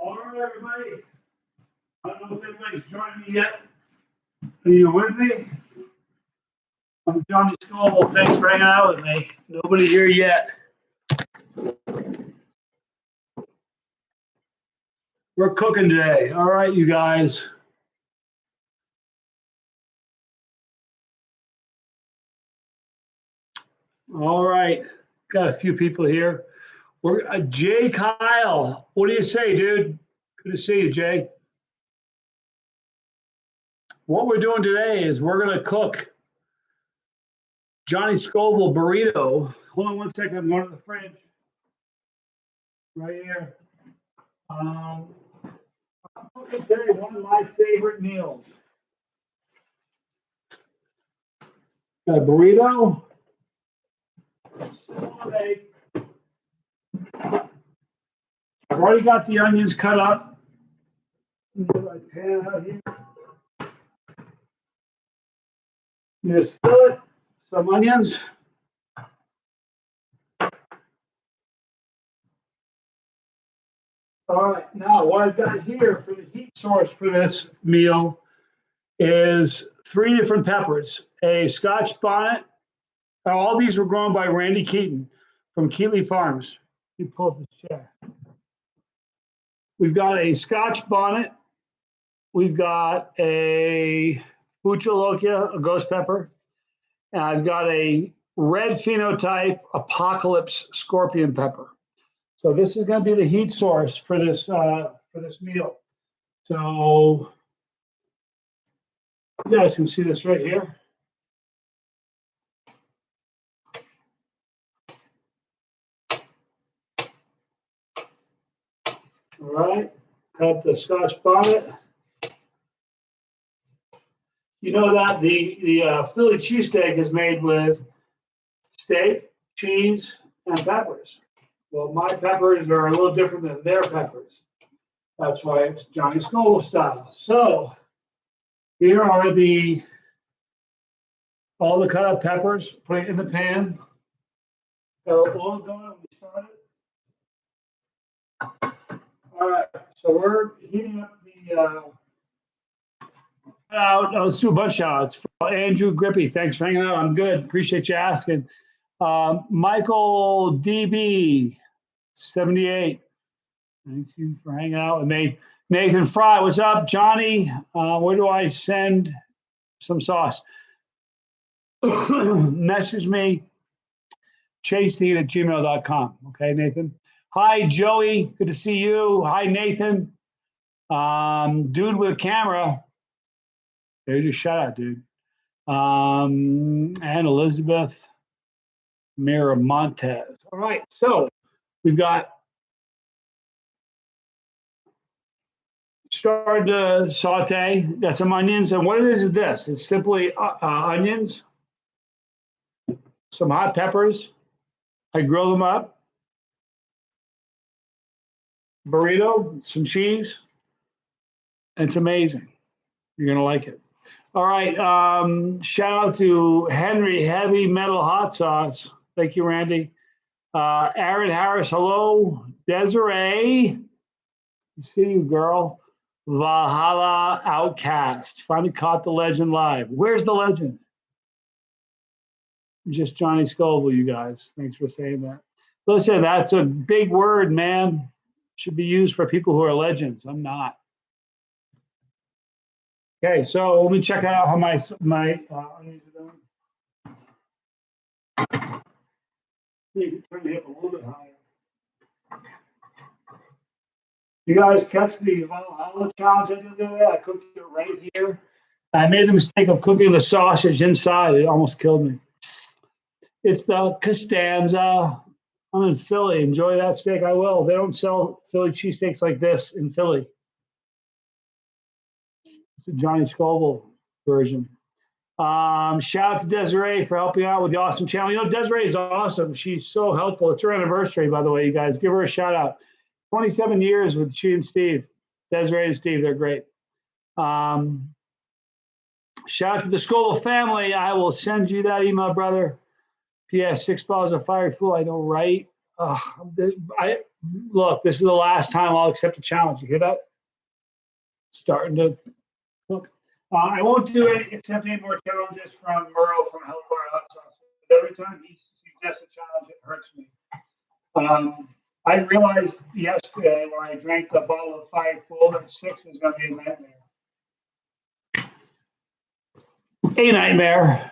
All right, everybody. I don't know if anybody's joined me yet. Are you with me? I'm Johnny Scoville. Thanks for hanging out with me. Nobody here yet. We're cooking today. All right, you guys. All right. Got a few people here. We're Jay Kyle. What do you say, dude? Good to see you, Jay. What we're doing today is we're going to cook Johnny Scoville burrito. Hold on one second. I'm going to the fridge. Right here. I'm cooking today one of my favorite meals. Got a burrito. Salad. I've already got the onions cut up. Get my pan out here. I'm going to skillet some onions. All right, now what I've got here for the heat source for this meal is 3 different peppers, a Scotch bonnet. All these were grown by Randy Keaton from Keeley Farms. Let me pull up this chair. We've got a Scotch bonnet. We've got a Buchalokia, a ghost pepper. And I've got a red phenotype apocalypse scorpion pepper. So this is going to be the heat source for this meal. So you guys can see this right here. All right, cut the Scotch bonnet. You know that the Philly cheesesteak is made with steak, cheese, and peppers. Well, my peppers are a little different than their peppers. That's why it's Johnny Scoville style. So here are all the cut up peppers. Put it in the pan. Got a little oil going when we start it. All right, so we're heating up the. Let's do a bunch of shots. Andrew Grippy, thanks for hanging out. I'm good. Appreciate you asking. Michael DB, 78. Thank you for hanging out with me. Nathan Fry, what's up? Johnny, where do I send some sauce? Message me, chasetheheat@gmail.com. Okay, Nathan. Hi, Joey. Good to see you. Hi, Nathan. Dude with a camera. There's your shout out, dude. And Elizabeth Miramontes. All right, so we've got started to saute. Got some onions, and what it is this? It's simply onions, some hot peppers. I grill them up. Burrito, some cheese. It's amazing. You're gonna like it. All right. Shout out to Henry Heavy Metal Hot Sauce. Thank you, Randy. Aaron Harris, hello. Desiree, see you, girl. Valhalla Outcast. Finally caught the legend live. Where's the legend? Just Johnny Scoville, you guys. Thanks for saying that. Listen, that's a big word, man. Should be used for people who are legends. I'm not. Okay, so let me check out how my onions are doing. You can turn it up a little bit higher. You guys catch the Valhalla challenge I did today? I cooked it right here. I made the mistake of cooking the sausage inside. It almost killed me. It's the Costanza. I'm in Philly. Enjoy that steak. I will. They don't sell Philly cheesesteaks like this in Philly. It's a Johnny Scoville version. Shout out to Desiree for helping out with the awesome channel. You know, Desiree is awesome. She's so helpful. It's her anniversary, by the way, you guys. Give her a shout out. 27 years with she and Steve. Desiree and Steve, they're great. Shout out to the Scoville family. I will send you that email, brother. P.S. 6 balls of fiery fool. I know, right? Look, this is the last time I'll accept a challenge. You hear that? Starting to look. I won't do it accept any more challenges from Merle from Hellfire Hot Sauce. Every time he suggests a challenge, it hurts me. I realized yesterday when I drank the bottle of 5 full that 6 is going to be a nightmare. A nightmare.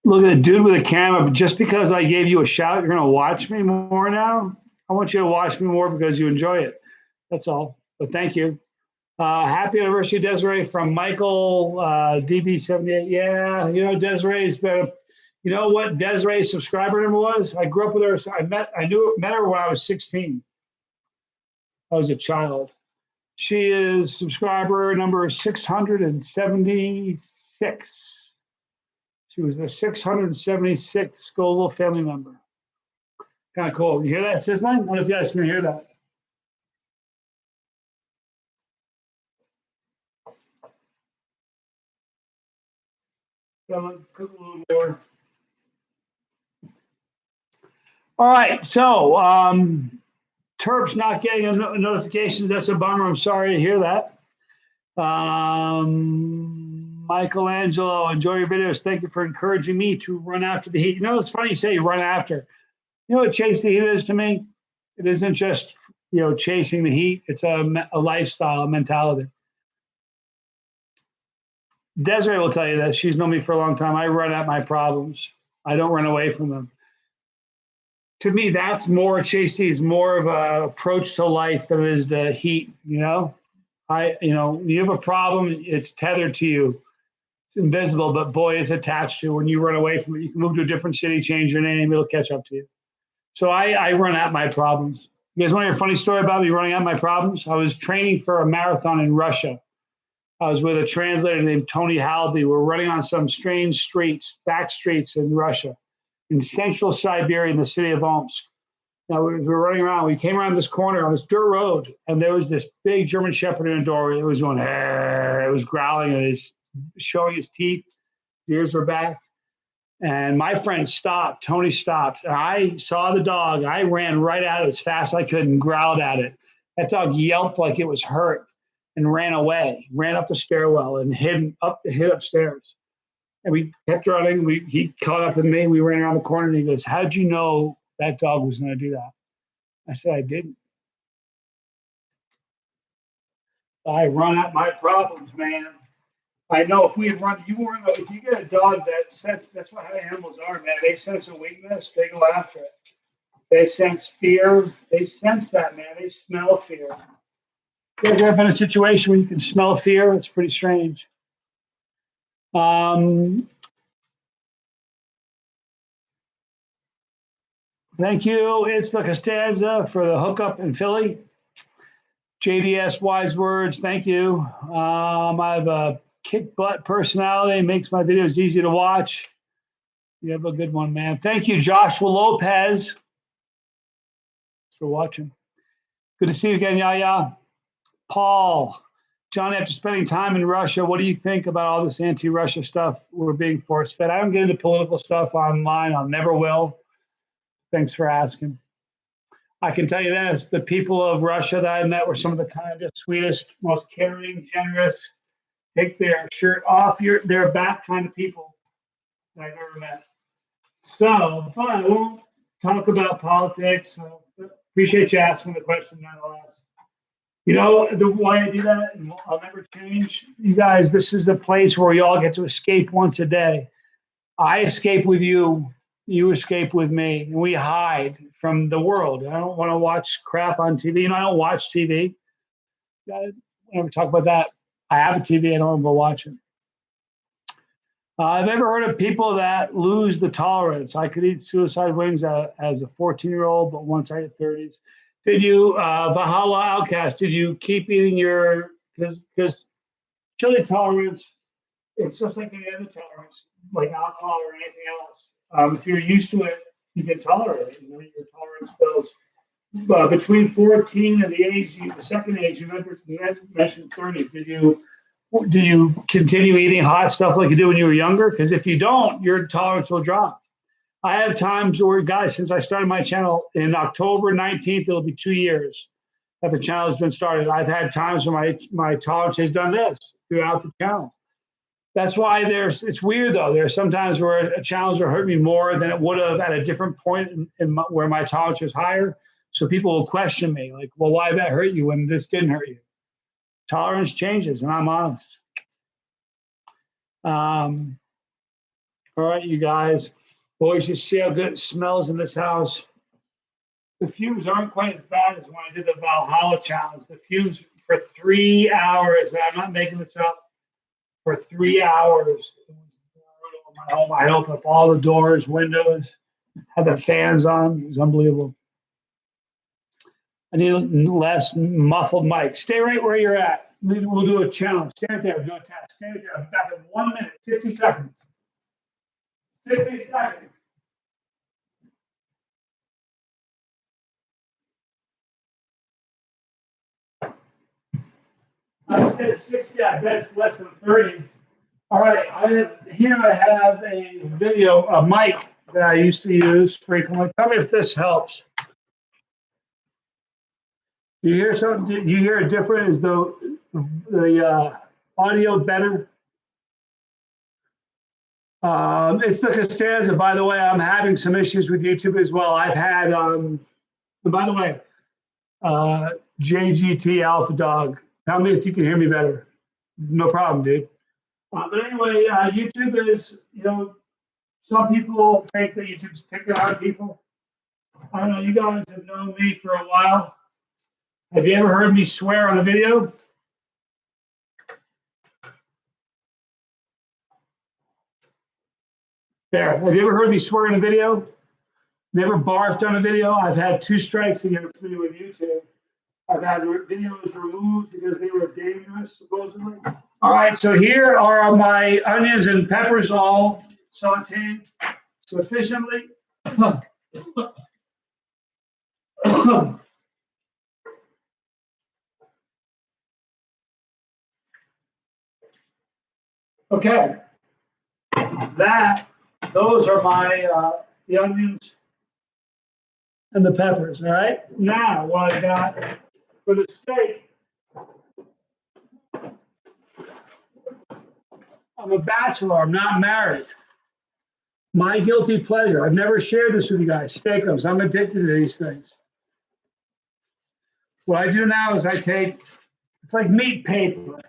Look at the dude with a camera. But just because I gave you a shout, you're going to watch me more now? I want you to watch me more because you enjoy it. That's all. But thank you. Happy anniversary, Desiree, from Michael DB78. Yeah, you know, Desiree's been, you know what Desiree's subscriber number was? I grew up with her. So met her when I was 16. I was a child. She is subscriber number 676. She was the 676th Scoville family member. Kind of cool. You hear that, sizzling? I don't know if you guys can hear that. Cook a little more. All right, so Terp's not getting a notifications. That's a bummer. I'm sorry to hear that. Michelangelo, enjoy your videos. Thank you for encouraging me to run after the heat. You know, it's funny you say run after. You know what chase the heat is to me? It isn't just, you know, chasing the heat. It's a lifestyle, a mentality. Desiree will tell you that. She's known me for a long time. I run at my problems. I don't run away from them. To me, that's more chasing is more of an approach to life than it is the heat. You know, you have a problem. It's tethered to you. It's invisible, but boy, it's attached to you. When you run away from it, you can move to a different city, change your name, it'll catch up to you. So I run at my problems. You guys want to hear a funny story about me running at my problems? I was training for a marathon in Russia. I was with a translator named Tony Halby. We're running on some strange streets, back streets in Russia, in central Siberia, in the city of Omsk. Now we were running around. We came around this corner on this dirt road, and there was this big German Shepherd in a doorway. It was going, it was growling, and he's showing his teeth. His ears were back. And my friend stopped. Tony stopped. I saw the dog. I ran right at it as fast as I could and growled at it. That dog yelped like it was hurt and ran away, ran up the stairwell and hid upstairs. And we kept running. He caught up with me. We ran around the corner and he goes, how'd you know that dog was going to do that? I said, I didn't. I run at my problems, man. I know if we had run, if you get a dog that sense, that's what how animals are, man. They sense a weakness, they go after it. They sense fear, they sense that, man. They smell fear. You guys ever been in a situation where you can smell fear? It's pretty strange. Thank you. It's the Costanza for the hookup in Philly. JDS Wise Words. Thank you. I have a kick butt personality, makes my videos easy to watch. You have a good one, man. Thank you, Joshua Lopez. Thanks for watching. Good to see you again, Yaya. Paul, John, after spending time in Russia, what do you think about all this anti-Russia stuff we're being force fed? I don't get into political stuff online. I never will. Thanks for asking. I can tell you this, the people of Russia that I met were some of the kindest, sweetest, most caring, generous, take their shirt off their back kind of people that I've ever met. So, but I won't talk about politics. Appreciate you asking the question nonetheless. You know, why I do that, and I'll never change. You guys, this is the place where we all get to escape once a day. I escape with you. You escape with me. And we hide from the world. I don't want to watch crap on TV. You know, I don't watch TV. I never talk about that. I have a TV. I don't ever watch it. I've never heard of people that lose the tolerance. I could eat suicide wings as a 14-year-old, but once I hit 30s. Did you, Valhalla Outcast, did you keep eating your, because chili tolerance, it's just like any other tolerance, like alcohol or anything else. If you're used to it, you can tolerate it. You know, your tolerance builds. Between 14 and the second age, you mentioned 30. Do you continue eating hot stuff like you did when you were younger? Because if you don't, your tolerance will drop. I have times where, guys, since I started my channel in October 19th, it'll be 2 years that the channel has been started. I've had times where my tolerance has done this throughout the channel. That's why it's weird though. There's sometimes where a challenge will hurt me more than it would have at a different point where my tolerance was higher. So people will question me, like, well, why did that hurt you when this didn't hurt you? Tolerance changes, and I'm honest. All right, you guys. Boys, you see how good it smells in this house. The fumes aren't quite as bad as when I did the Valhalla challenge. The fumes for 3 hours, and I'm not making this up, for 3 hours. My home, I opened up all the doors, windows, had the fans on. It was unbelievable. I need less muffled mic. Stay right where you're at. We'll do a challenge. Stay right there. We'll do a test. Stay right there. I'm back in 1 minute, 60 seconds. 60 seconds. I said 60. I bet it's less than 30. All right. I have a video, a mic that I used to use frequently. Tell me if this helps. Do you hear something? Do you hear it different? Is the audio better? It's the Costanza. By the way, I'm having some issues with YouTube as well. I've had, by the way, JGT Alpha Dog. Tell me if you can hear me better. No problem, dude. But anyway, YouTube is, some people think that YouTube's picking on people. I don't know. You guys have known me for a while. Have you ever heard me swear on a video? There. Have you ever heard me swear in a video? Never barfed on a video? I've had 2 strikes against me with YouTube. I've had videos removed because they were dangerous, supposedly. All right, so here are my onions and peppers all sauteed sufficiently. Okay, those are the onions and the peppers. All right. Now, what I got for the steak, I'm a bachelor. I'm not married. My guilty pleasure. I've never shared this with you guys. Steakums. I'm addicted to these things. What I do now is it's like meat paper.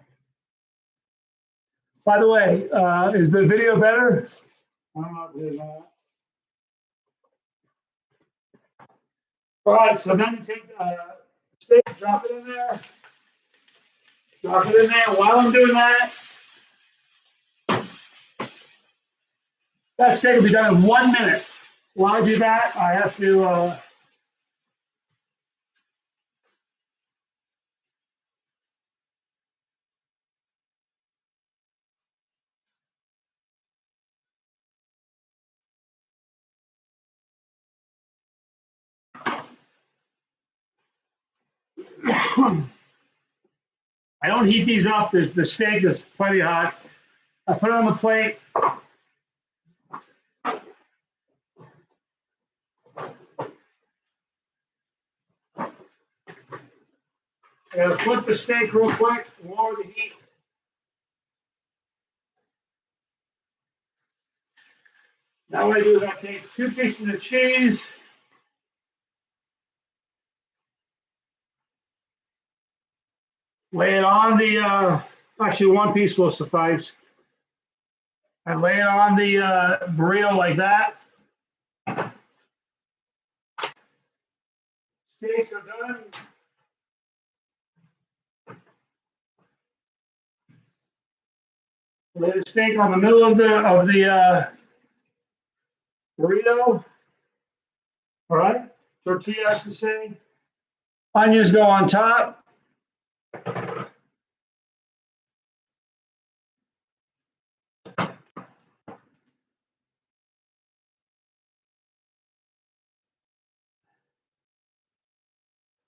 By the way, is the video better? I don't know if it is not. All right, so then you take the steak, drop it in there. Drop it in there. While I'm doing that steak will be done in 1 minute. While I do that, I have to I don't heat these up. The steak is plenty hot. I put it on the plate. I gotta flip the steak real quick, lower the heat. Now what I do is I take 2 pieces of cheese. Lay it on actually 1 piece will suffice. I lay it on the burrito like that. Steaks are done. Lay the steak on the middle of the burrito. All right, tortilla, I should say. Onions go on top.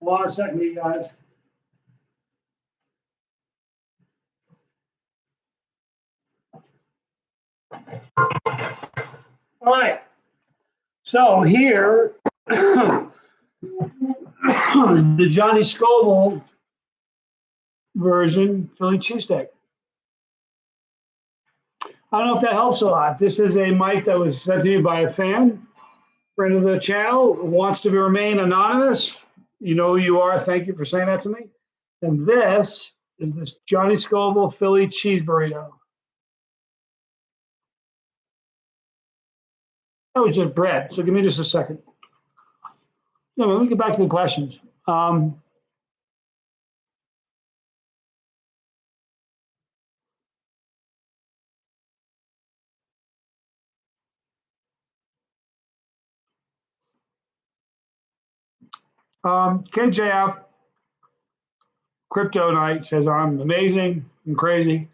Hold on a second, you guys. All right. So here is the Johnny Scoville version Philly cheesesteak. I don't know if that helps a lot. This is a mic that was sent to me by a fan, friend of the channel, who wants to remain anonymous. You know who you are. Thank you for saying that to me. And this is this Johnny Scoville Philly cheese burrito. That was just bread. So give me just a second. Yeah, let me get back to the questions. KJF Crypto Night says I'm amazing and crazy.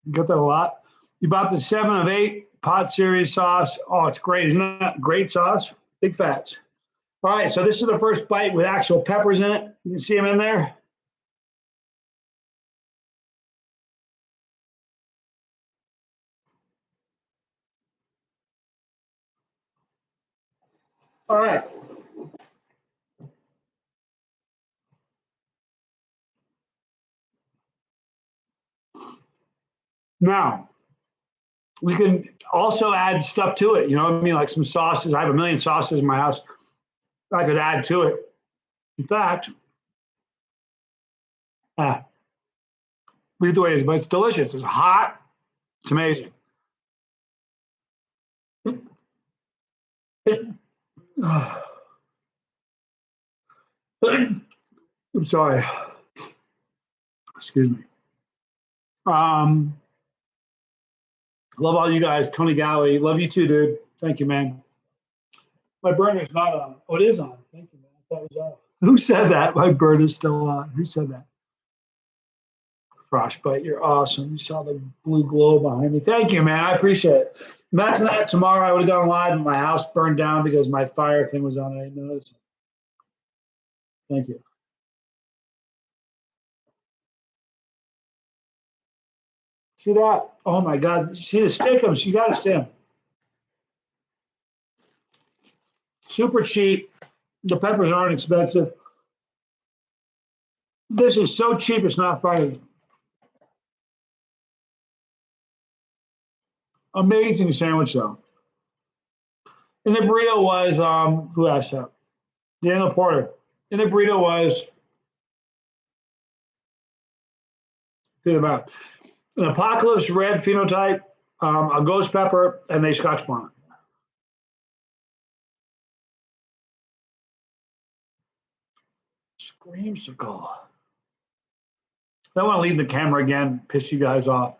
You get that a lot. You bought the 7 of 8 pot series sauce. Oh, it's great. Isn't that great sauce? Big fats. All right, so this is the first bite with actual peppers in it. You can see them in there. All right. Now, we can also add stuff to it. You know what I mean? Like some sauces. I have a million sauces in my house. I could add to it. In fact, leave it the way it is, but it's delicious. It's hot. It's amazing. I'm sorry. Excuse me. Love all you guys. Tony Galley. Love you too, dude. Thank you, man. My burner's not on. Oh, it is on. Thank you, man. I thought it was off. Who said that? My burner's still on. Who said that? Frostbite, you're awesome. You saw the blue glow behind me. Thank you, man. I appreciate it. Imagine that tomorrow I would have gone live and my house burned down because my fire thing was on. I didn't notice. Thank you. See that? Oh my God. See the steak? You got to see them. Super cheap. The peppers aren't expensive. This is so cheap, it's not funny. Amazing sandwich, though. And the burrito was, who asked that? Daniel Porter. And the burrito was, think about an Apocalypse red phenotype, a ghost pepper, and a Scotch bonnet. Screamsicle. I don't want to leave the camera again, piss you guys off.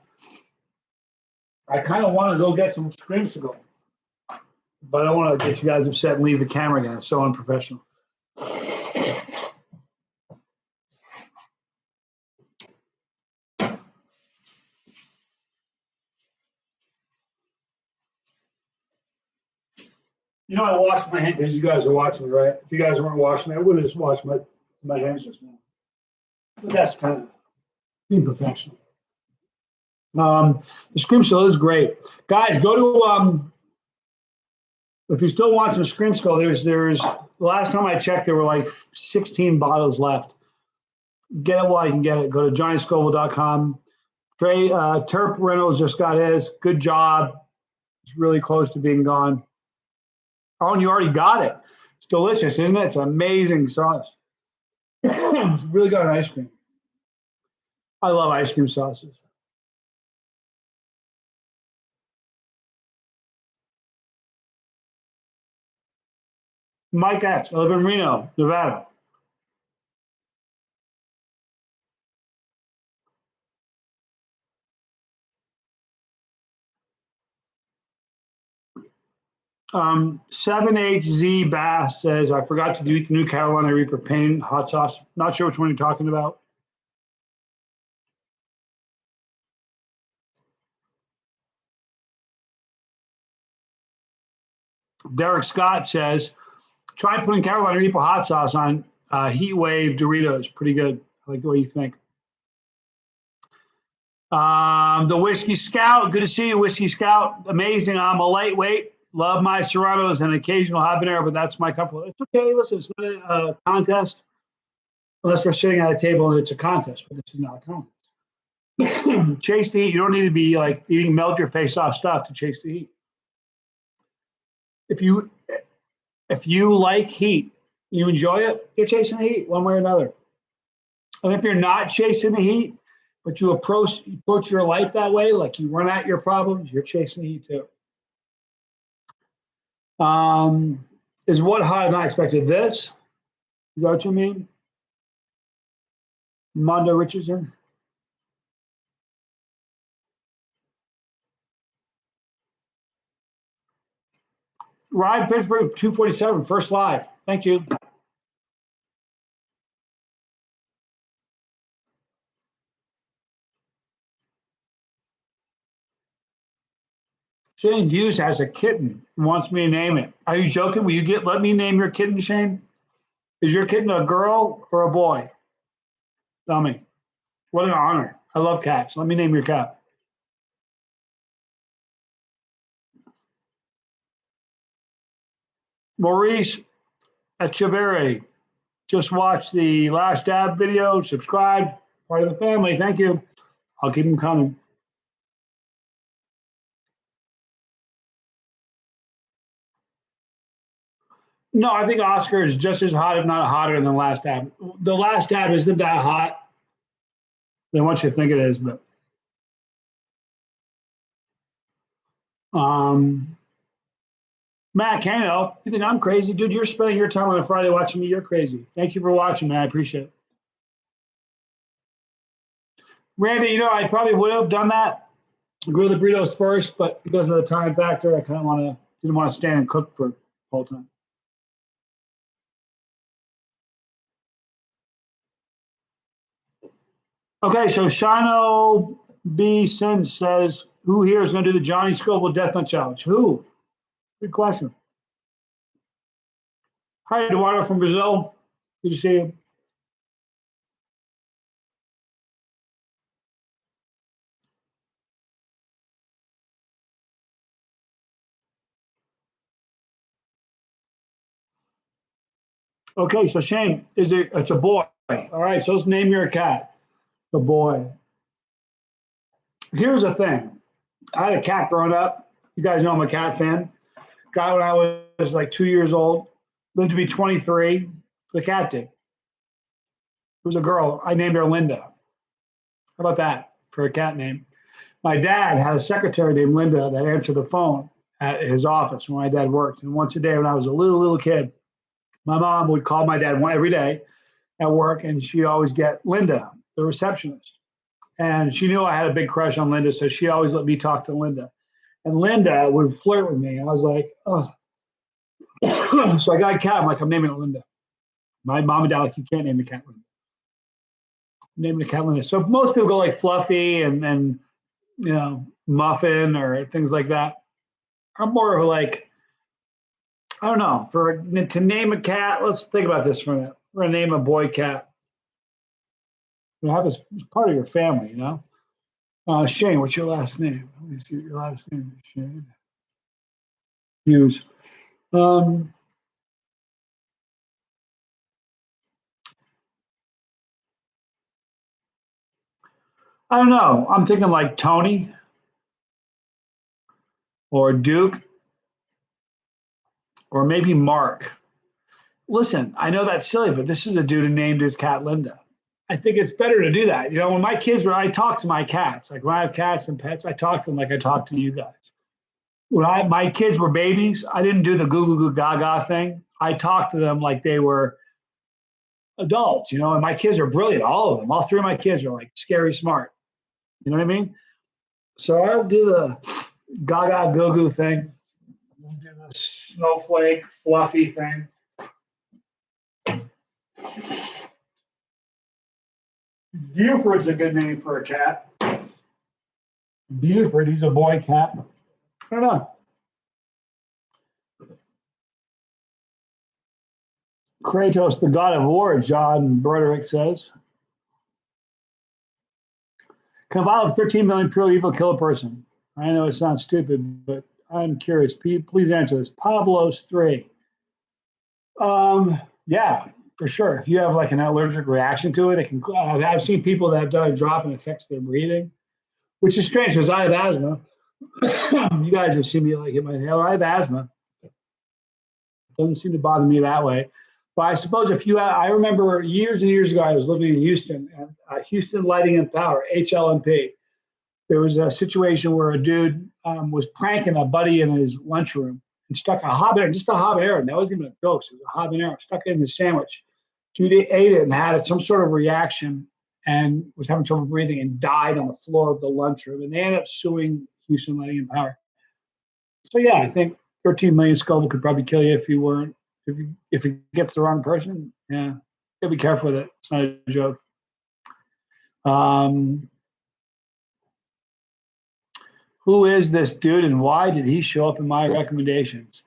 I kind of want to go get some Screamsicle, but I don't want to get you guys upset and leave the camera again. It's so unprofessional. You know, I washed my hands because you guys are watching me, right? If you guys weren't watching me, I would have just washed my hands just now. But that's kind of being professional. The Screamsicle is great. Guys, go to if you still want some Screamsicle, there's the last time I checked, there were like 16 bottles left. Get it while you can get it. Go to johnnyscoville.com. Trey Terp Reynolds just got his. Good job. It's really close to being gone. Oh, and you already got it. It's delicious, isn't it? It's amazing sauce. It's really good on ice cream. I love ice cream sauces. Mike X, I live in Reno, Nevada. Um, 7HZ Bass says, I forgot to delete the new Carolina Reaper Pain hot sauce. Not sure which one you're talking about. Derek Scott says, try putting Carolina Reaper hot sauce on Heat Wave Doritos. Pretty good. I like the way you think. The Whiskey Scout, good to see you, Whiskey Scout. Amazing. I'm a lightweight. Love my serranos and occasional habanero, but that's my comfort. It's okay. Listen, it's not a contest unless we're sitting at a table and it's a contest, but this is not a contest. Chase the heat. You don't need to be like eating melt your face off stuff to chase the heat. If you like heat, you enjoy it, you're chasing the heat one way or another. And if you're not chasing the heat, but you approach your life that way, like you run at your problems, you're chasing the heat too. Is what hot and I expected this? Is that what you mean? Mondo Richardson? Ryan Pittsburgh 247, first live. Thank you. Shane Hughes has a kitten and wants me to name it. Are you joking? Will you let me name your kitten, Shane? Is your kitten a girl or a boy? Tell me. What an honor. I love cats. Let me name your cat. Maurice Echeverry. Just watch the last dab video. Subscribe. Part of the family. Thank you. I'll keep them coming. No, I think Oscar is just as hot, if not hotter, than the last dab. The last dab isn't that hot than what you think it is, but Matt Cano, you think I'm crazy? Dude, you're spending your time on a Friday watching me. You're crazy. Thank you for watching, man. I appreciate it. Randy, I probably would have done that. Grill the burritos first, but because of the time factor, I kind of didn't want to stand and cook for the whole time. Okay, so Shino B. Sin says, who here is going to do the Johnny Scoville Death Nut Challenge? Who? Good question. Hi, Eduardo from Brazil. Good to see you. Okay, so Shane, it's a boy. All right, so let's name your cat. A boy. Here's the thing. I had a cat growing up. You guys know I'm a cat fan. Got when I was like 2 years old. Lived to be 23. The cat did. It was a girl. I named her Linda. How about that for a cat name? My dad had a secretary named Linda that answered the phone at his office when my dad worked. And once a day when I was a little kid, my mom would call my dad every day at work, and she'd always get Linda, the receptionist. And she knew I had a big crush on Linda, so she always let me talk to Linda. And Linda would flirt with me. I was like, oh. So I got a cat. I'm like, I'm naming it Linda. My mom and dad like, you can't name the cat Linda. I'm naming the cat Linda. So most people go like Fluffy and Muffin or things like that. I'm more of like, I don't know, to name a cat. Let's think about this for a minute. We're gonna name a boy cat. You have as part of your family, Shane, what's your last name? Let me see what your last name is, Shane. Hughes. I don't know. I'm thinking like Tony or Duke or maybe Mark. Listen, I know that's silly, but this is a dude who named his cat Linda. I think it's better to do that. When my kids I talk to my cats. Like when I have cats and pets, I talk to them like I talk to you guys. When my kids were babies, I didn't do the goo goo goo gaga thing. I talked to them like they were adults, and my kids are brilliant. All of them, all three of my kids are like scary smart. You know what I mean? So I'll do the gaga goo goo thing. We'll do the snowflake fluffy thing. Buford's a good name for a cat. Buford, he's a boy cat. I don't know. Kratos, the god of war, John Broderick says. Can a vial of 13 million pure evil kill a person? I know it sounds stupid, but I'm curious. Please answer this. Pablo's 3. Yeah, for sure. If you have like an allergic reaction to it, it can. I've seen people that have done a drop and it affects their breathing, which is strange because I have asthma. You guys have seen me like hit my inhaler. I have asthma. It doesn't seem to bother me that way. But I suppose if you, I remember years and years ago, I was living in Houston, and Houston Lighting and Power, HLMP. There was a situation where a dude was pranking a buddy in his lunchroom and stuck a habanero, just a habanero. That wasn't even a ghost. It was a habanero. Stuck it in the sandwich. Dude ate it and had some sort of reaction and was having trouble breathing and died on the floor of the lunchroom. And they ended up suing Houston Lighting and Power. So yeah, I think 13 million Scoville could probably kill you if you weren't if it gets the wrong person. Yeah, gotta be careful with it. It's not a joke. Who is this dude and why did he show up in my recommendations?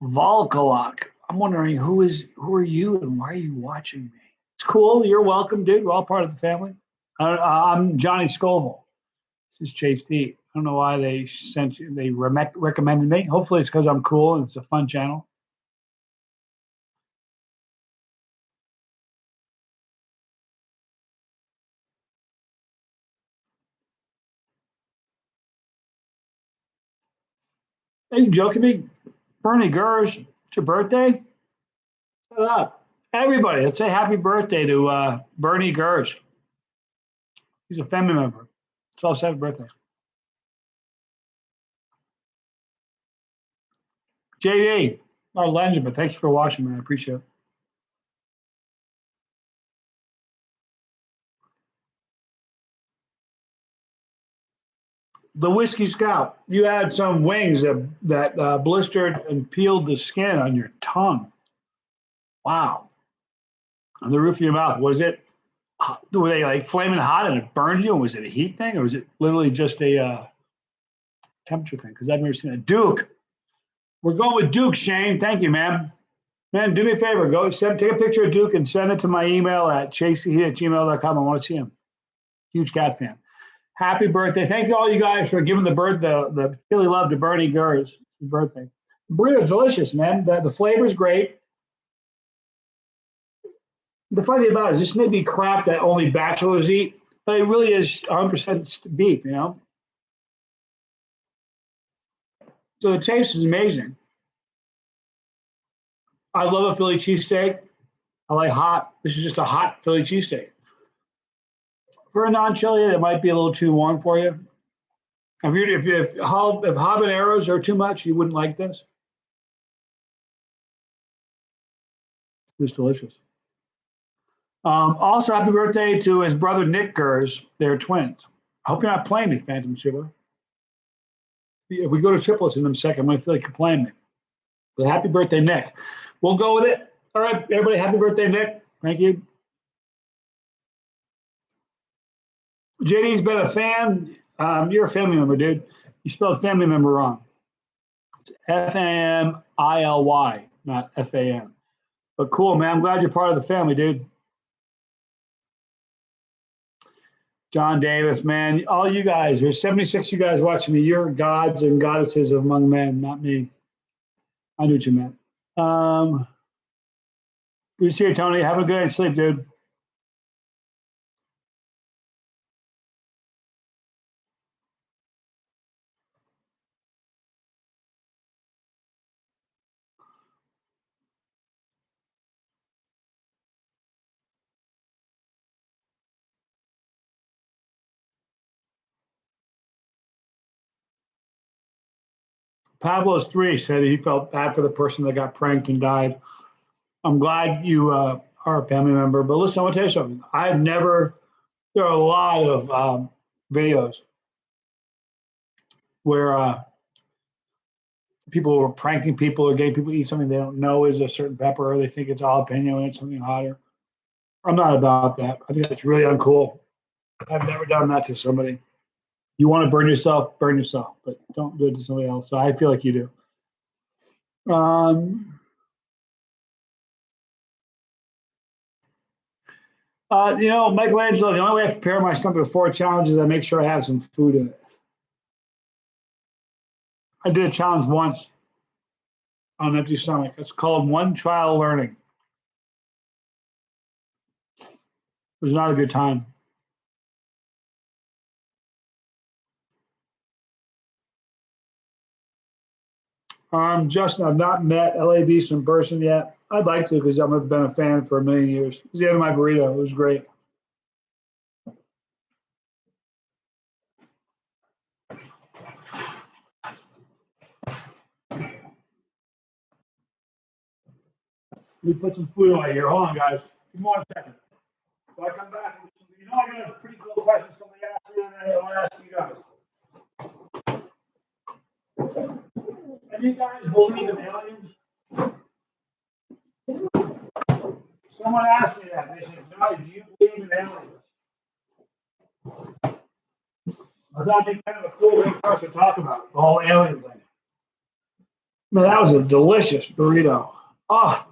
Volkalok. I'm wondering who are you and why are you watching me? It's cool. You're welcome, dude. We're all part of the family. I'm Johnny Scoville. This is Chasetheheat. I don't know why they recommended me. Hopefully it's because I'm cool and it's a fun channel. Are you joking me? Bernie Gers, it's your birthday? Shut up. Everybody, let's say happy birthday to Bernie Gers. He's a family member. So let's happy birthday. JD, our legend, but thank you for watching, man. I appreciate it. The Whiskey Scout, you had some wings that blistered and peeled the skin on your tongue. Wow. On the roof of your mouth, were they like flaming hot and it burned you? And was it a heat thing or was it literally just a temperature thing? Because I've never seen a Duke. We're going with Duke, Shane. Thank you, man. Man, do me a favor. Take a picture of Duke and send it to my email at chasetheheat@gmail.com. I want to see him. Huge cat fan. Happy birthday. Thank you all you guys for giving the Philly love to Bernie Gers. Birthday. The burrito is delicious, man. The flavor's great. The funny thing about it is this may be crap that only bachelors eat, but it really is 100% beef, you know? So the taste is amazing. I love a Philly cheesesteak. I like hot. This is just a hot Philly cheesesteak. For a non-chili, it might be a little too warm for you. If habaneros are too much, you wouldn't like this. It's delicious. Also, happy birthday to his brother Nick Gers. They're twins. I hope you're not playing me, Phantom Shiver. If we go to triplets in a second, I might feel like you're playing me. But happy birthday, Nick. We'll go with it. All right, everybody, happy birthday, Nick. Thank you. JD's been a fan. You're a family member, dude. You spelled family member wrong. It's Family, not FAM. But cool, man. I'm glad you're part of the family, dude. John Davis, man. All you guys, there's 76 you guys watching me. You're gods and goddesses among men, not me. I knew what you meant. Good to see you, Tony. Have a good night's sleep, dude. Pablo's 3 said he felt bad for the person that got pranked and died. I'm glad you are a family member. But listen, I want to tell you something. There are a lot of videos where people were pranking people or getting people to eat something they don't know is a certain pepper or they think it's jalapeno and it's something hotter. I'm not about that. I think that's really uncool. I've never done that to somebody. You want to burn yourself, but don't do it to somebody else. So I feel like you do. Michelangelo, the only way I prepare my stomach before a challenge is I make sure I have some food in it. I did a challenge once on an empty stomach. It's called One Trial Learning. It was not a good time. Justin, I've not met LA Beast in person yet. I'd like to because I've been a fan for a million years. It was the end of my burrito. It was great. Let me put some food away here. Hold on, guys. Give me 1 second. So I come back with some, I got a pretty cool question somebody asked me, and I want to ask you guys. And you guys believe in aliens? Someone asked me that. They said, Johnny, do you believe in aliens? I thought it'd be kind of a cool thing for us to talk about, the whole alien thing. Man, that was a delicious burrito. Oh,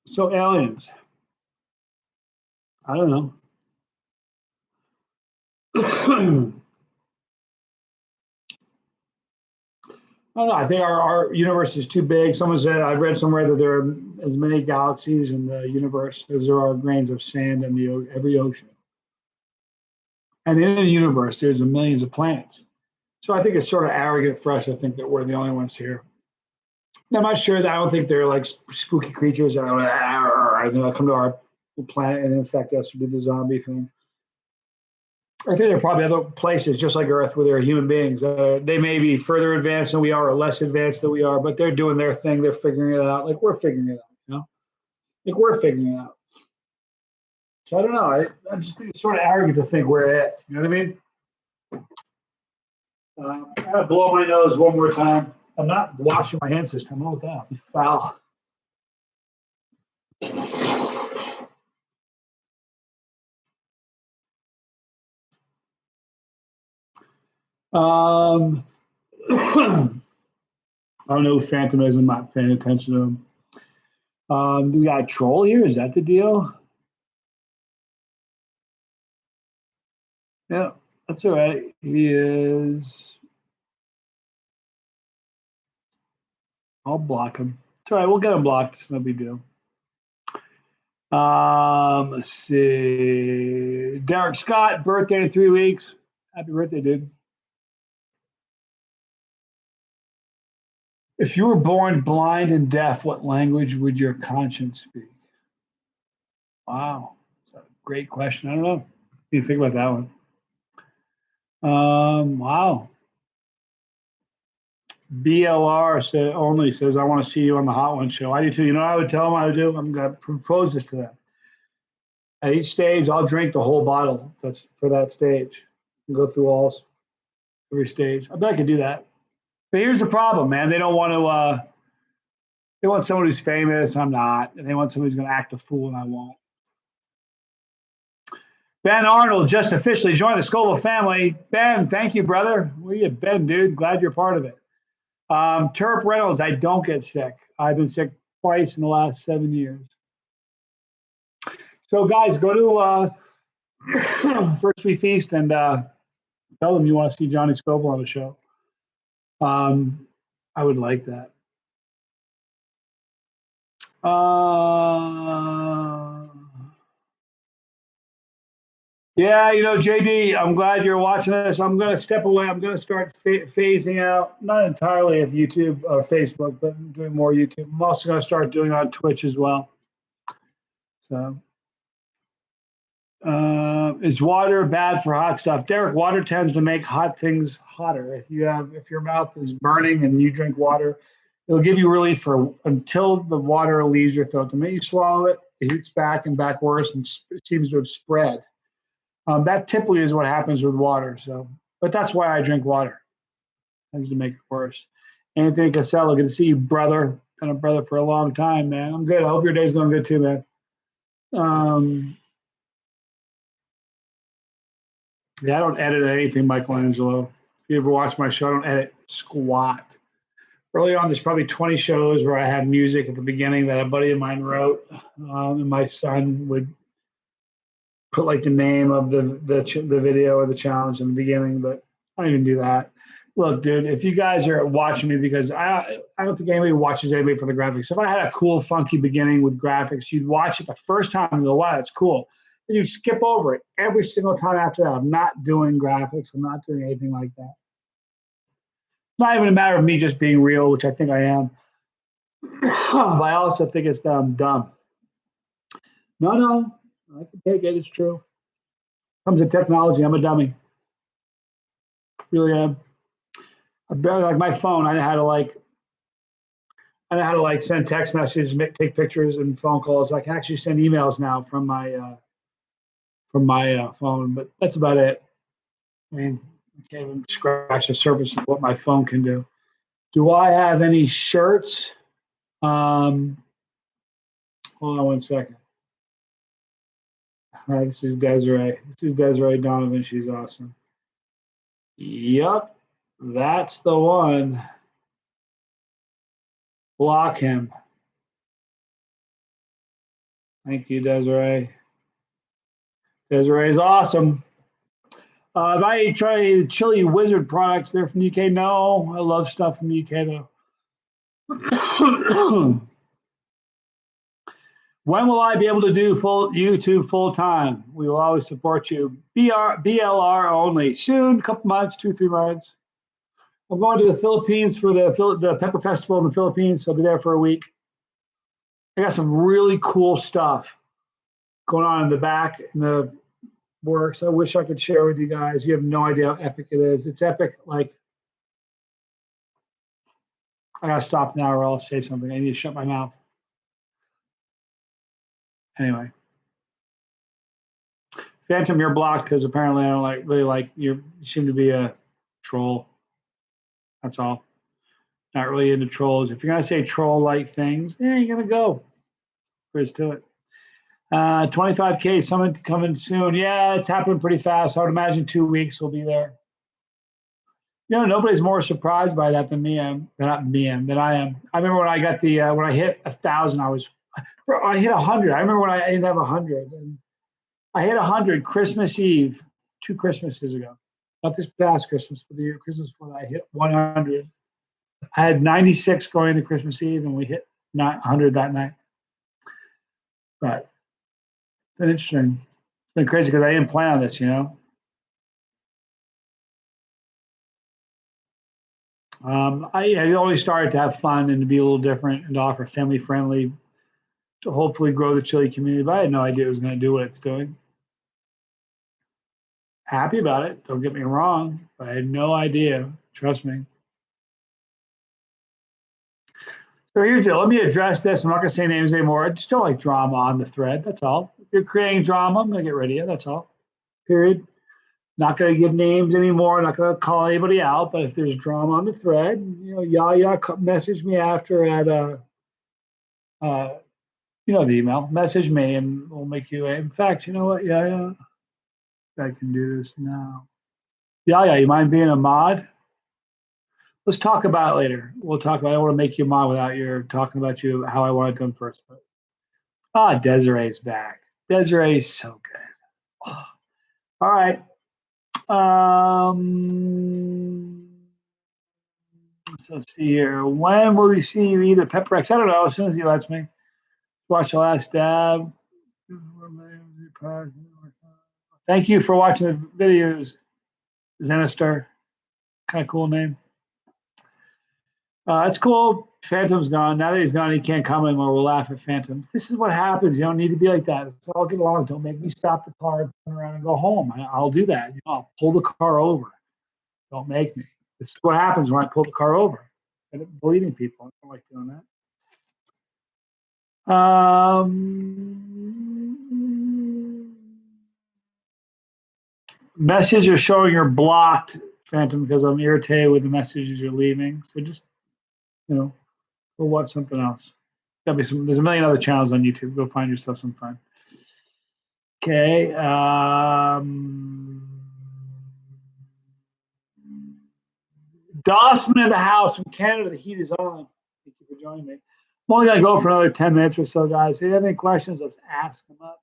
so aliens. I don't know. I don't know. I think our universe is too big. Someone said, I've read somewhere that there are as many galaxies in the universe as there are grains of sand in every ocean. And in the universe, there's millions of planets. So I think it's sort of arrogant for us to think that we're the only ones here. And I'm not sure that I don't think they're like spooky creatures that come to our planet and infect us to do the zombie thing. I think there are probably other places just like Earth where there are human beings. They may be further advanced than we are or less advanced than we are, but they're doing their thing. They're figuring it out like we're figuring it out, Like we're figuring it out. So I don't know. I just think it's sort of arrogant to think we're it. You know what I mean? I gotta blow my nose one more time. I'm not washing my hands this time. Oh, God, it's foul. I don't know who Phantom is. I'm not paying attention to him. Do we got a troll here? Is that the deal? Yeah, that's all right. He is. I'll block him. It's all right. We'll get him blocked. It's no big deal. Let's see. Derek Scott, birthday in 3 weeks. Happy birthday, dude. If you were born blind and deaf, what language would your conscience speak? Wow. That's a great question. I don't know. You think about that one. Wow. BLR says, I want to see you on the Hot One show. I do too. You know what I would tell them I would do? I'm going to propose this to them. At each stage, I'll drink the whole bottle. That's for that stage. And go through every stage. I bet I could do that. But here's the problem, man. They don't want to. They want someone who's famous. I'm not. And they want someone who's going to act a fool, and I won't. Ben Arnold just officially joined the Scoville family. Ben, thank you, brother. Where you been, dude? Glad you're part of it. Terp Reynolds, I don't get sick. I've been sick twice in the last 7 years. So, guys, go to First We Feast and tell them you want to see Johnny Scoville on the show. I would like that. Yeah, JD, I'm glad you're watching this. I'm going to step away. I'm going to start phasing out, not entirely of YouTube or Facebook, but doing more YouTube. I'm also going to start doing on Twitch as well. So, is water bad for hot stuff? Derek, water tends to make hot things hotter. If your mouth is burning and you drink water, it'll give you relief until the water leaves your throat. The minute you swallow it, it heats back and back worse, and it seems to have spread. That typically is what happens with water. But that's why I drink water. It tends to make it worse. Anthony Casella, good to see you, brother. Been a brother for a long time, man. I'm good. I hope your day's going good too, man. Yeah, I don't edit anything, Michelangelo. If you ever watch my show, I don't edit squat. Early on, there's probably 20 shows where I had music at the beginning that a buddy of mine wrote, and my son would put like the name of the video or the challenge in the beginning, but I don't even do that. Look, dude, if you guys are watching me, because I don't think anybody watches anybody for the graphics. If I had a cool, funky beginning with graphics, you'd watch it the first time and go, wow, that's cool. And you'd skip over it every single time after that. I'm not doing graphics. I'm not doing anything like that. It's not even a matter of me just being real, which I think I am. But I also think it's dumb. No, I can take it. It's true. Comes to technology. I'm a dummy. Really am. I barely like my phone. I know how to like send text messages, take pictures, and phone calls. I can actually send emails now from my phone, but that's about it. I mean, I can't even scratch the surface of what my phone can do. Do I have any shirts? Um, Hold on one second. All right, this is Desiree. This is Desiree Donovan. She's awesome. Yep, that's the one. Block him. Thank you, Desiree. Desiree is awesome. If I try Chili Wizard products, they're from the UK. No, I love stuff from the UK though. When will I be able to do full YouTube full time? We will always support you. BLR only. Soon, a couple months, 2, 3 months. I'm going to the Philippines for the Pepper Festival in the Philippines. So I'll be there for a week. I got some really cool stuff going on in the back in the works. I wish I could share with you guys. You have no idea how epic it is. It's epic. Like, I gotta stop now or I'll say something. I need to shut my mouth. Anyway, Phantom, you're blocked because apparently I don't really like you seem to be a troll. That's all. Not really into trolls. If you're gonna say troll-like things, yeah, you're gonna go. There's to it. 25K summit coming soon. Yeah, it's happening pretty fast. I would imagine 2 weeks we'll be there. You know, nobody's more surprised by that than me. Than I am. I remember when I got when I hit 1,000, I hit 100. I remember when I didn't have 100, and I hit 100 Christmas Eve, 2 Christmases ago. Not this past Christmas, but the year Christmas when I hit 100. I had 96 going into Christmas Eve, and we hit 100 that night. But it's been interesting. It's been crazy because I didn't plan on this, you know. I always started to have fun and to be a little different and to offer family friendly to hopefully grow the chili community. But I had no idea it was going to do what it's doing. Happy about it. Don't get me wrong. But I had no idea. Trust me. So here's it. Let me address this. I'm not going to say names anymore. I just don't like drama on the thread. That's all. If you're creating drama, I'm going to get rid of you. That's all. Period. Not going to give names anymore. Not going to call anybody out. But if there's drama on the thread, you know, Yaya message me after at you know the email. Message me and we'll make you. In fact, you know what, Yaya, I can do this now. Yaya, you mind being a mod? Let's talk about it later. We'll talk about. I don't want to make you a mod without your talking about you how I want it done first. But Desiree's back. Desiree's so good. Oh. All right. So let's see here. When will we see you either Pepper X? I don't know. As soon as he lets me. Watch the last dab. Thank you for watching the videos, Zenister. Kind of cool name. That's cool. Phantom's gone. Now that he's gone, he can't come anymore. We'll laugh at Phantoms. This is what happens. You don't need to be like that. Let's all get along. Don't make me stop the car and turn around and go home. I'll do that. You know, I'll pull the car over. Don't make me. This is what happens when I pull the car over. I end up bleeding people. I don't like doing that. Message is showing you're blocked, Phantom, because I'm irritated with the messages you're leaving. So just, you know, go watch something else. There's a million other channels on YouTube. Go find yourself some fun. Okay. Dawson in the house from Canada. The heat is on. Thank you for joining me. I'm only going to go for another 10 minutes or so, guys. If you have any questions, let's ask them up.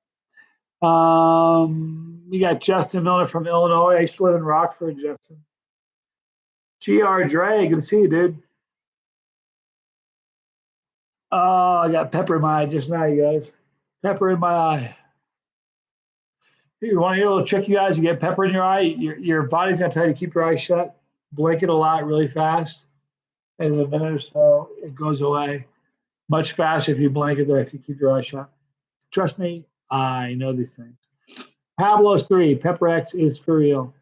You got Justin Miller from Illinois. I used to live in Rockford, Justin. GR Dre, good to see you, dude. Oh, I got pepper in my eye just now, you guys. Pepper in my eye. You want to hear a little trick, you guys? You get pepper in your eye, your body's gonna tell you to keep your eyes shut, blink it a lot really fast, and in a minute or so, it goes away much faster if you blink it than if you keep your eyes shut. Trust me, I know these things. Pablo's 3, Pepper X is for real.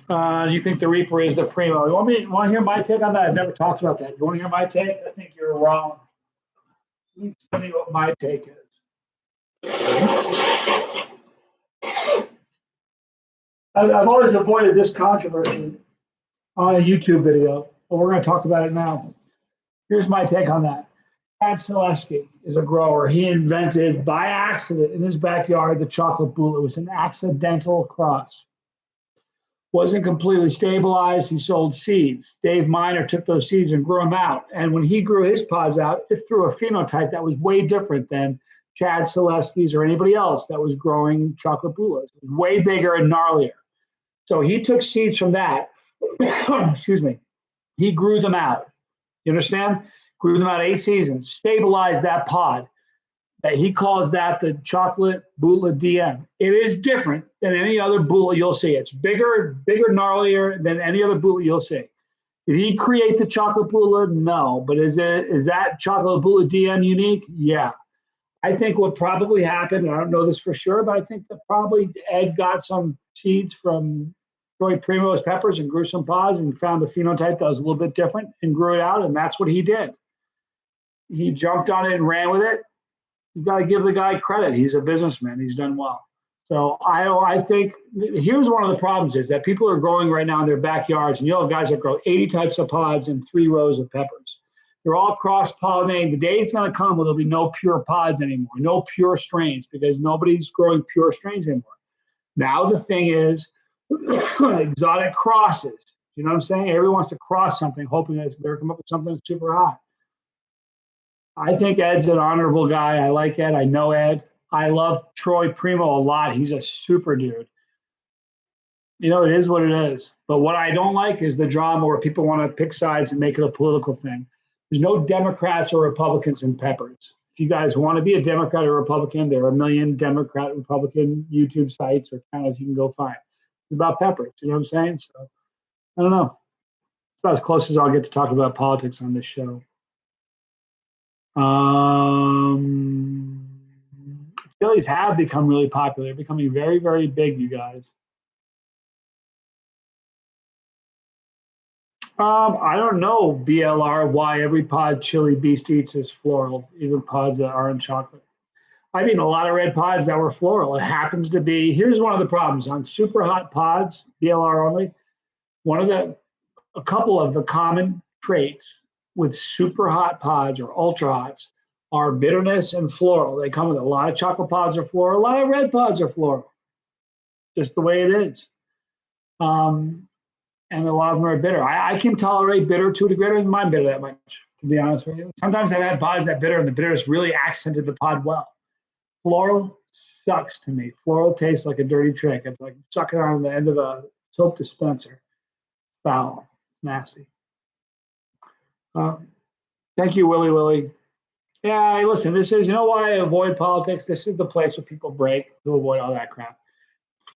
You think the Reaper is the primo? Want to hear my take on that? I've never talked about that. You want to hear my take? I think you're wrong. Let me tell you what my take is. I've always avoided this controversy on a YouTube video, but we're going to talk about it now. Here's my take on that. Chad Selesky is a grower. He invented by accident in his backyard the chocolate bull. It was an accidental cross. Wasn't completely stabilized. He sold seeds. Dave Miner took those seeds and grew them out. And when he grew his pods out, it threw a phenotype that was way different than Chad Selesky's or anybody else that was growing chocolate bulas. It was way bigger and gnarlier. So he took seeds from that. Excuse me. He grew them out. You understand? Grew them out 8 seasons. Stabilized that pod. That he calls that the chocolate Bula DM. It is different than any other Bula you'll see. It's bigger, gnarlier than any other Bula you'll see. Did he create the chocolate Bula? No. But is that chocolate Bula DM unique? Yeah. I think what probably happened, I don't know this for sure, but I think that probably Ed got some seeds from Troy Primo's peppers and grew some pods and found a phenotype that was a little bit different and grew it out, and that's what he did. He jumped on it and ran with it. You got to give the guy credit. He's a businessman. He's done well. So I think here's one of the problems is that people are growing right now in their backyards, and you know guys that grow 80 types of pods and 3 rows of peppers. They're all cross-pollinating. The day is going to come where there'll be no pure pods anymore, no pure strains, because nobody's growing pure strains anymore. Now the thing is exotic crosses. You know what I'm saying? Everyone wants to cross something, hoping that they're come up with something that's super hot. I think Ed's an honorable guy. I like Ed. I know Ed. I love Troy Primo a lot. He's a super dude. You know, it is what it is. But what I don't like is the drama where people want to pick sides and make it a political thing. There's no Democrats or Republicans in peppers. If you guys want to be a Democrat or Republican, there are a million Democrat, Republican YouTube sites or channels you can go find. It's about peppers. You know what I'm saying? So I don't know. It's about as close as I'll get to talk about politics on this show. Chilies have become really popular, becoming very, very big, you guys. I don't know, BLR, why every pod Chili Beast eats is floral, even pods that aren't chocolate. I've eaten a lot of red pods that were floral. It happens to be, here's one of the problems on super hot pods, BLR only. A couple of the common traits with super hot pods or ultra hots are bitterness and floral. They come with a lot of chocolate pods are floral, a lot of red pods are floral. Just the way it is. And a lot of them are bitter. I can tolerate bitter to a degree. I don't mind bitter that much, to be honest with you. Sometimes I've had pods that bitter, and the bitterness really accented the pod well. Floral sucks to me. Floral tastes like a dirty trick. It's like sucking on the end of a soap dispenser. Foul. Nasty. Thank you, Willie Willie. Yeah, listen, this is, you know why I avoid politics? This is the place where people break to avoid all that crap.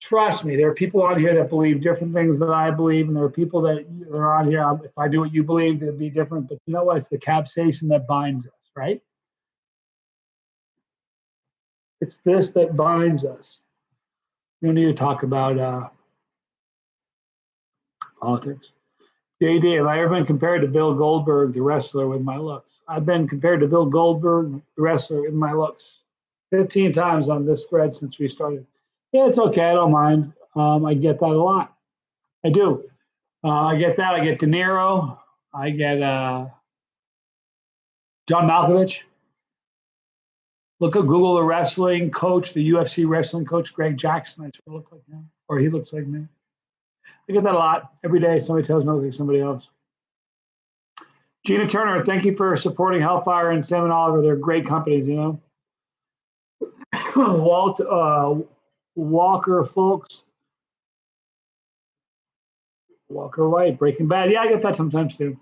Trust me, there are people on here that believe different things than I believe, and there are people that are on here. If I do what you believe, it'll be different. But you know what? It's the capsaicin that binds us, right? It's this that binds us. We don't need to talk about politics. JD, have I ever been compared to Bill Goldberg, the wrestler, with my looks? I've been compared to Bill Goldberg, the wrestler, with my looks 15 times on this thread since we started. Yeah, it's okay. I don't mind. I get that a lot. I do. I get that. I get De Niro. I get John Malkovich. Look at Google the wrestling coach, the UFC wrestling coach, Greg Jackson. I sort of look like him, or he looks like me. I get that a lot. Every day somebody tells me I look like somebody else. Gina Turner, thank you for supporting Hellfire and Sam and Oliver. They're great companies, you know. Walker Folks. Walker White, Breaking Bad. Yeah, I get that sometimes too.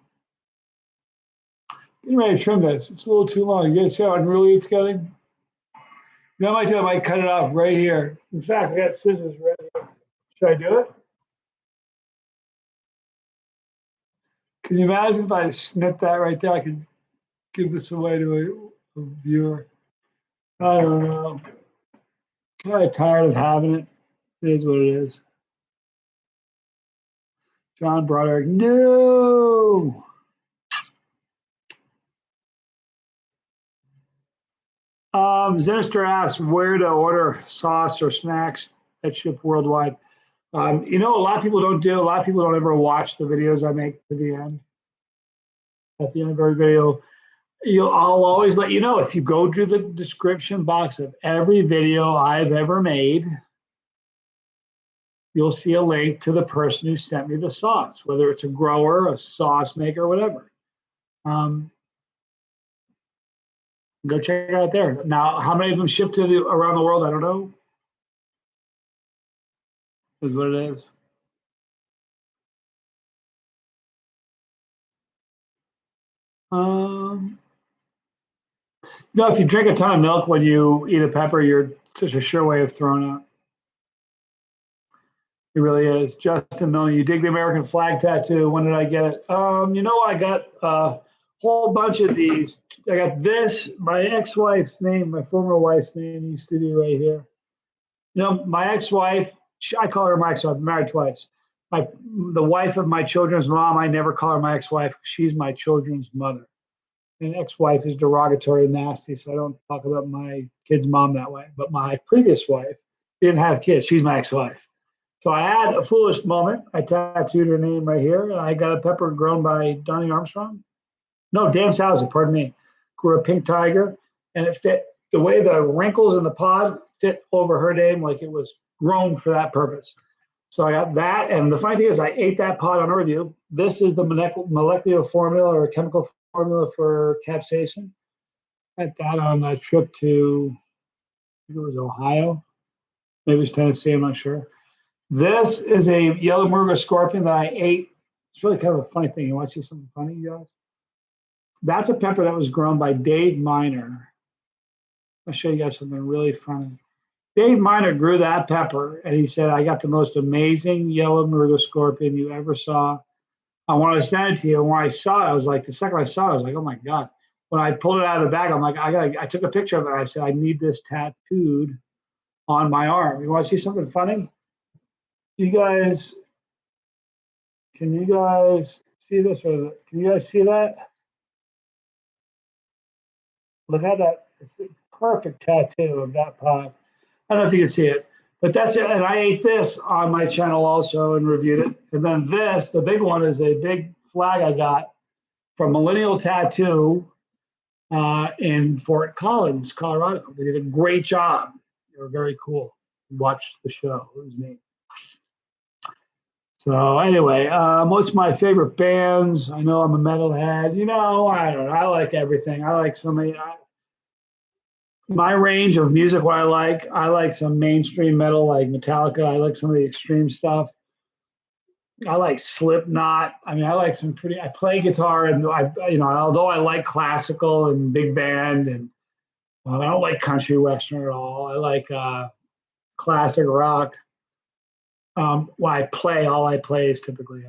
Getting ready to trim this. It's a little too long. You guys see how unruly it's getting? You know, I might cut it off right here. In fact, I got scissors right here. Should I do it? Can you imagine if I snip that right there? I could give this away to a viewer. I don't know. I'm kind of tired of having it. It is what it is. John Broderick, no. Zenister asks where to order sauce or snacks that ship worldwide. You know, a lot of people don't do. A lot of people don't ever watch the videos I make to the end. At the end of every video, I'll always let you know if you go to the description box of every video I've ever made, you'll see a link to the person who sent me the sauce, whether it's a grower, a sauce maker, whatever. Go check it out there. Now, how many of them ship to around the world? I don't know. Is what it is. You know, if you drink a ton of milk when you eat a pepper, you're such a sure way of throwing up. It really is. Justin Milner, you dig the American flag tattoo. When did I get it? You know, I got a whole bunch of these. I got this, my ex-wife's name, my former wife's name used to be right here. You know, my ex-wife, I call her my ex-wife, I'm married twice. The wife of my children's mom, I never call her my ex-wife. She's my children's mother. And ex-wife is derogatory and nasty, so I don't talk about my kid's mom that way. But my previous wife didn't have kids. She's my ex-wife. So I had a foolish moment. I tattooed her name right here. And I got a pepper grown by Donnie Armstrong. No, Dan Salza, pardon me. Grew a pink tiger, and it fit the way the wrinkles in the pod fit over her name like it was grown for that purpose. So I got that. And the funny thing is, I ate that pod on review. This is the molecular formula or chemical formula for capsaicin. I had that on a trip to, I think it was Ohio. Maybe it was Tennessee, I'm not sure. This is a yellow murga scorpion that I ate. It's really kind of a funny thing. You want to see something funny, you guys? That's a pepper that was grown by Dave Miner. I'll show you guys something really funny. Dave Miner grew that pepper, and he said, I got the most amazing yellow murga scorpion you ever saw. I wanted to send it to you. And when I saw it, I was like, the second I saw it, I was like, oh my God. When I pulled it out of the bag, I'm like, I took a picture of it. I said, I need this tattooed on my arm. You want to see something funny? Can you guys see this? Can you guys see that? Look at that. It's a perfect tattoo of that pod. I don't know if you can see it, but that's it. And I ate this on my channel also and reviewed it. And then this, the big one, is a big flag I got from Millennial Tattoo in Fort Collins, Colorado. They did a great job. They were very cool. Watched the show. It was neat. So anyway, what's my favorite bands? I know I'm a metalhead. You know, I don't know. I like everything. I like so many. My range of music, what I like some mainstream metal like Metallica. I like some of the extreme stuff. I like Slipknot. I mean, I like some pretty. I play guitar, and although I like classical and big band, and I don't like country western at all. I like classic rock. When I play, all I play is typically.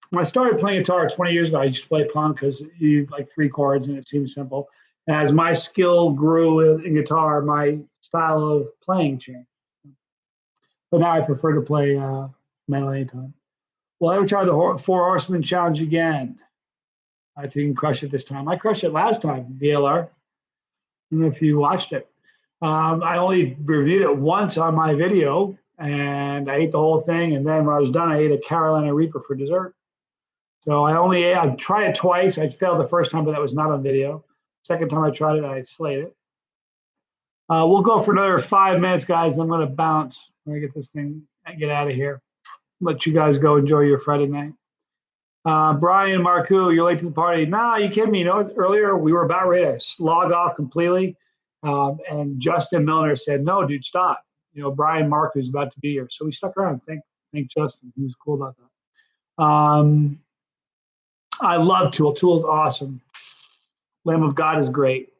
When I started playing guitar 20 years ago, I used to play punk because you use like three chords and it seems simple. And as my skill grew in guitar, my style of playing changed. But now I prefer to play metal anytime. Will I ever try the Four Horsemen Challenge again? I think you can crush it this time. I crushed it last time, DLR. I don't know if you watched it. I only reviewed it once on my video, and I ate the whole thing. And then when I was done, I ate a Carolina Reaper for dessert. So I tried it twice. I failed the first time, but that was not on video. Second time I tried it, I slayed it. We'll go for another 5 minutes, guys. I'm going to bounce. I'm going to get this thing and get out of here. Let you guys go enjoy your Friday night. Brian Marcoux, you're late to the party. No, you kidding me? You know, earlier we were about ready to log off completely. And Justin Milner said, no, dude, stop. You know, Brian Marcoux is about to be here. So we stuck around. Thank Thank Justin. He was cool about that. I love Tool. Tool's awesome. Lamb of God is great.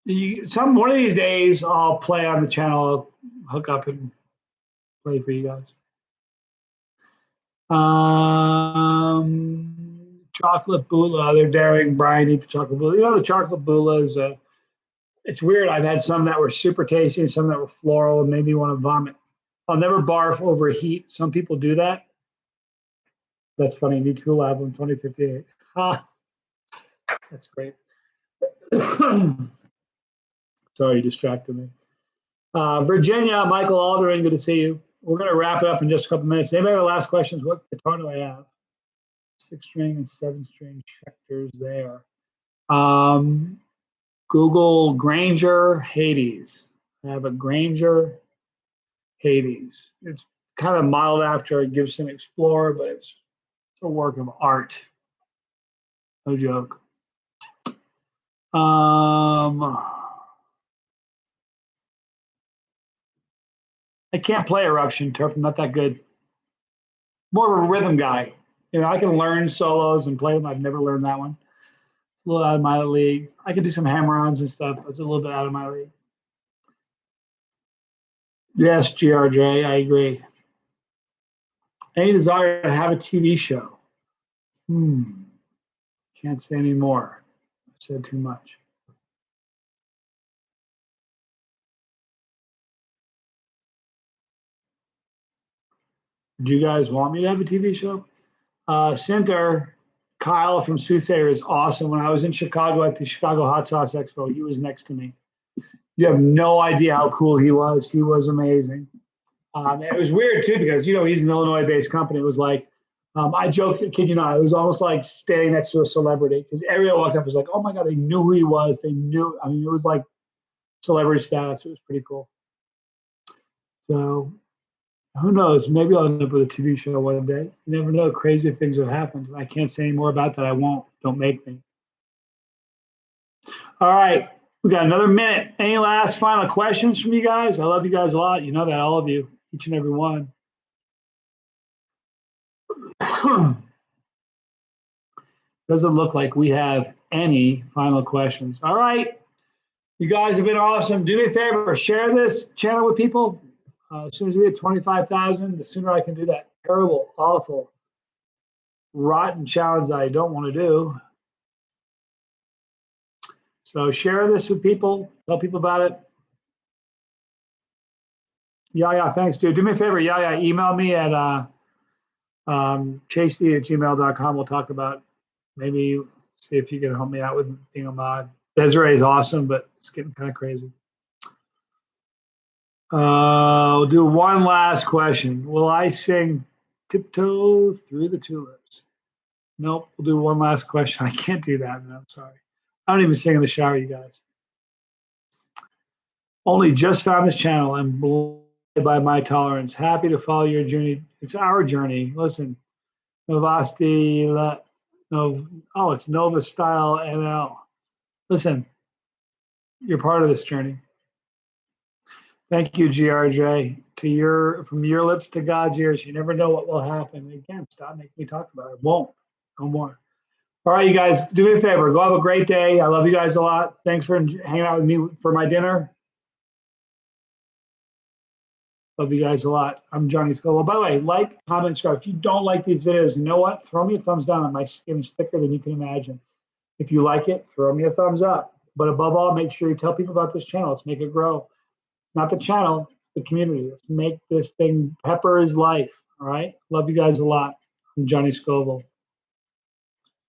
One of these days, I'll play on the channel. I'll hook up and play for you guys. Chocolate Bula. They're daring Brian eat the chocolate Bula. You know, the chocolate Bula is it's weird. I've had some that were super tasty and some that were floral and made me want to vomit. I'll never barf over heat. Some people do that. That's funny. New Tool album 2058. That's great. Sorry, you distracted me. Virginia, Michael Aldering, good to see you. We're going to wrap it up in just a couple minutes. Anybody have last questions? What guitar do I have? 6-string and 7-string Schecters there. Google Granger Hades. I have a Granger Hades. It's kind of modeled after a Gibson Explorer, but it's a work of art. No joke. I can't play Eruption, Turp. I'm not that good. More of a rhythm guy. You know, I can learn solos and play them. I've never learned that one. It's a little out of my league. I can do some hammer-ons and stuff. It's a little bit out of my league. Yes, GRJ, I agree. Any desire to have a TV show? Can't say any more. I said too much. Do you guys want me to have a TV show? Center, Kyle from Soothsayer is awesome. When I was in Chicago at the Chicago Hot Sauce Expo, he was next to me. You have no idea how cool he was. He was amazing. It was weird too because he's an Illinois-based company. It was like I joke, kid you not, it was almost like standing next to a celebrity because everyone walked up was like, oh my god, they knew who he was. They knew. I mean, it was like celebrity status. It was pretty cool. So who knows? Maybe I'll end up with a TV show one day. You never know. Crazy things have happened. I can't say any more about that. I won't. Don't make me. All right. We got another minute. Any last final questions from you guys? I love you guys a lot. You know that, all of you, each and every one. Doesn't look like we have any final questions. All right. You guys have been awesome. Do me a favor, share this channel with people. As soon as we hit 25,000, the sooner I can do that terrible, awful, rotten challenge that I don't want to do. So share this with people. Tell people about it. Yeah, thanks, dude. Do me a favor, email me at chasetheheat@gmail.com. We'll talk about maybe see if you can help me out with being a mod. Desiree is awesome, but it's getting kind of crazy. We'll do one last question. Will I sing Tiptoe Through the Tulips? Nope. We'll do one last question. I can't do that, man. I'm sorry. I don't even sing in the shower, you guys. Only just found this channel and blown by my tolerance. Happy to follow your journey. It's our journey. Listen, Novasti, it's Nova Style NL. Listen, you're part of this journey. Thank you, GRJ. From your lips to God's ears. You never know what will happen. Again, stop making me talk about it. I won't. No more. All right, you guys, do me a favor. Go have a great day. I love you guys a lot. Thanks for hanging out with me for my dinner. Love you guys a lot. I'm Johnny Scoville. By the way, like, comment, subscribe. If you don't like these videos, you know what? Throw me a thumbs down. My skin is thicker than you can imagine. If you like it, throw me a thumbs up. But above all, make sure you tell people about this channel. Let's make it grow. Not the channel, it's the community. Let's make this thing pepper is life. All right? Love you guys a lot. I'm Johnny Scoville.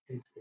Peace.